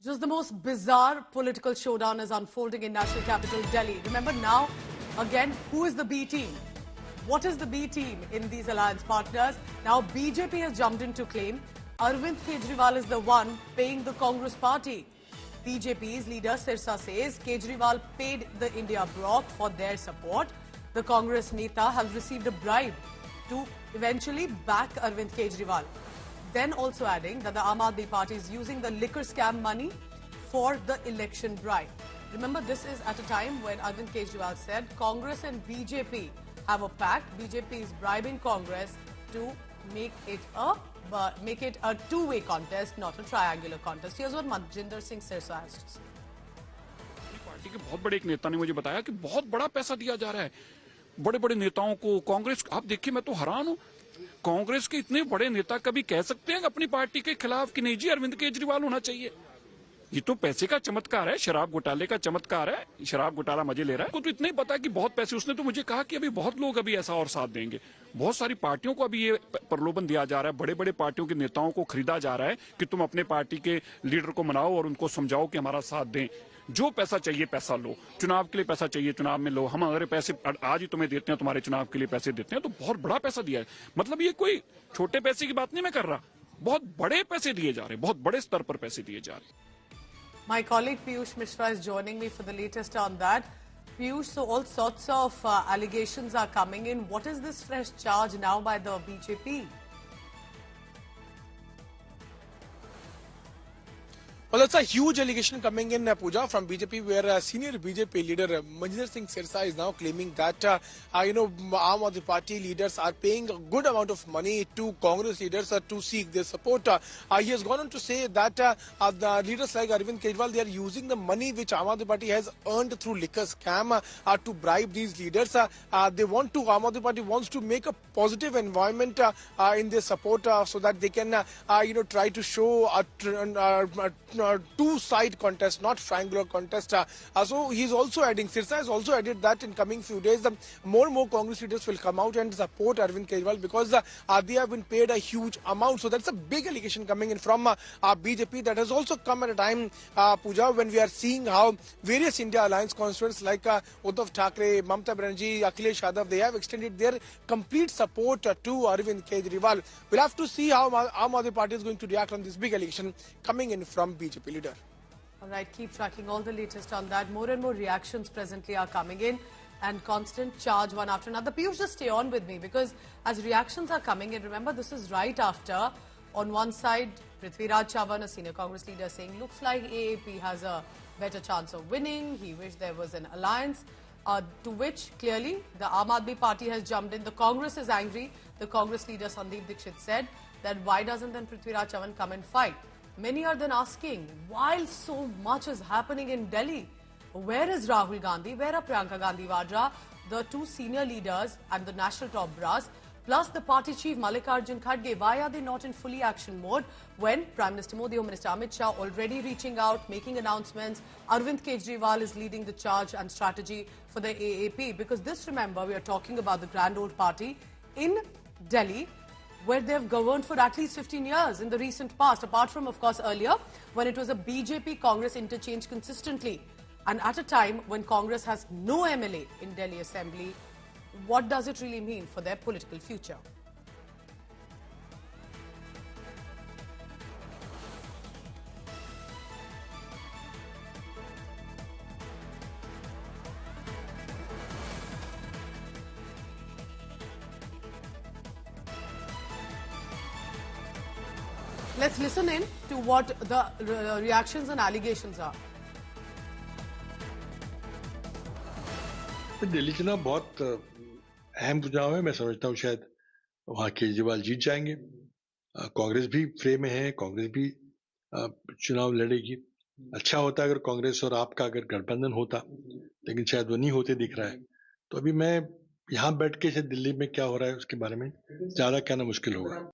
Just the most bizarre political showdown is unfolding in national capital Delhi. Remember now, again, who is the B team? What is the B team in these alliance partners? Now BJP has jumped in to claim Arvind Kejriwal is the one paying the Congress party. BJP's leader Sirsa says Kejriwal paid the India bloc for their support. The Congress Neta has received a bribe to eventually back Arvind Kejriwal. Then also adding that the Aam Aadmi Party is using the liquor scam money for the election bribe. Remember, this is at a time when Arvind Kejriwal said Congress and BJP have a pact. BJP is bribing Congress to make it a two-way contest, not a triangular contest. Here's what Manjinder Singh Sirsa has to say. Party के बहुत बड़े एक नेता ने मुझे बताया कि बहुत बड़ा पैसा दिया जा रहा है बड़े बड़े नेताओं को। कांग्रेस, आप देखिए, मैं तो हैरान हूं, कांग्रेस के इतने बड़े नेता कभी कह सकते हैं अपनी पार्टी के खिलाफ कि नहीं जी अरविंद केजरीवाल होना चाहिए? ये तो पैसे का चमत्कार है, शराब घोटाले का चमत्कार है। शराब घोटाला मजे ले रहा है, को तो इतना ही पता है कि बहुत पैसे। उसने तो मुझे कहा कि अभी बहुत लोग अभी ऐसा और साथ देंगे। बहुत सारी पार्टियों को अभी ये प्रलोभन दिया जा रहा है, बड़े बड़े पार्टियों के नेताओं को खरीदा जा रहा है कि तुम अपने पार्टी के लीडर को मनाओ और उनको समझाओ कि हमारा साथ दें। जो पैसा चाहिए पैसा लो, चुनाव के लिए पैसा चाहिए चुनाव में लो, हम अगर पैसे आज ही तुम्हें देते हैं, तुम्हारे चुनाव के लिए पैसे देते हैं, तो बहुत बड़ा पैसा दिया है। मतलब ये कोई छोटे पैसे की बात नहीं मैं कर रहा, बहुत बड़े पैसे दिए जा रहे हैं, बहुत बड़े स्तर पर पैसे दिए जा रहे हैं। My colleague Piyush Mishra is joining me for the latest on that. Piyush, so all sorts of allegations are coming in. What is this fresh charge now by the BJP? Well, that's a huge allegation coming in, Pooja, from BJP, where senior BJP leader Manjinder Singh Sirsa is now claiming that, Aam Aadmi Party leaders are paying a good amount of money to Congress leaders to seek their support. He has gone on to say that the leaders like Arvind Kejriwal, they are using the money which Aam Aadmi Party has earned through liquor scam to bribe these leaders. Aam Aadmi Party wants to make a positive environment in their support so that they can, try to show a two-side contest, not triangular contest. So he's also adding, Sirsa has also added that in coming few days, more and more Congress leaders will come out and support Arvind Kejriwal because they have been paid a huge amount. So that's a big allegation coming in from BJP. That has also come at a time, Pooja, when we are seeing how various India Alliance constituents like Uddhav Thackeray, Mamata Banerjee, Akhilesh Yadav, they have extended their complete support to Arvind Kejriwal. We'll have to see how Aam Aadmi Party is going to react on this big allegation coming in from BJP leader. All right, keep tracking all the latest on that. More and more reactions presently are coming in and constant charge one after another. Piyush, just stay on with me because as reactions are coming in, remember this is right after, on one side, Prithviraj Chavan, a senior Congress leader, saying looks like AAP has a better chance of winning. He wished there was an alliance. To which clearly the Aam Aadmi Party has jumped in. The Congress is angry. The Congress leader Sandeep Dixit said that why doesn't then Prithviraj Chavan come and fight? Many are then asking, while so much is happening in Delhi, where is Rahul Gandhi, where are Priyanka Gandhi Vadra, the two senior leaders and the national top brass, plus the party chief Mallikarjun Kharge? Why are they not in fully action mode when Prime Minister Modi, Home Minister Amit Shah already reaching out, making announcements? Arvind Kejriwal is leading the charge and strategy for the AAP. Because this, remember, we are talking about the Grand Old Party in Delhi, where they've governed for at least 15 years in the recent past, apart from, of course, earlier, when it was a BJP-Congress interchange consistently. And at a time when Congress has no MLA in Delhi Assembly, what does it really mean for their political future? Let's listen in to what the reactions and allegations are. Delhi चुनाव बहुत अहम चुनाव है। मैं समझता हूँ शायद वहाँ केजरीवाल जीत जाएंगे। कांग्रेस भी फ्रे में है, कांग्रेस भी चुनाव लड़ेगी। अच्छा होता अगर कांग्रेस और आपका अगर गठबंधन होता, लेकिन शायद वो नहीं होते दिख रहा है। तो अभी मैं यहाँ बैठ के शायद दिल्ली में क्या हो रहा है उसके बारे में ज्यादा कहना मुश्किल होगा।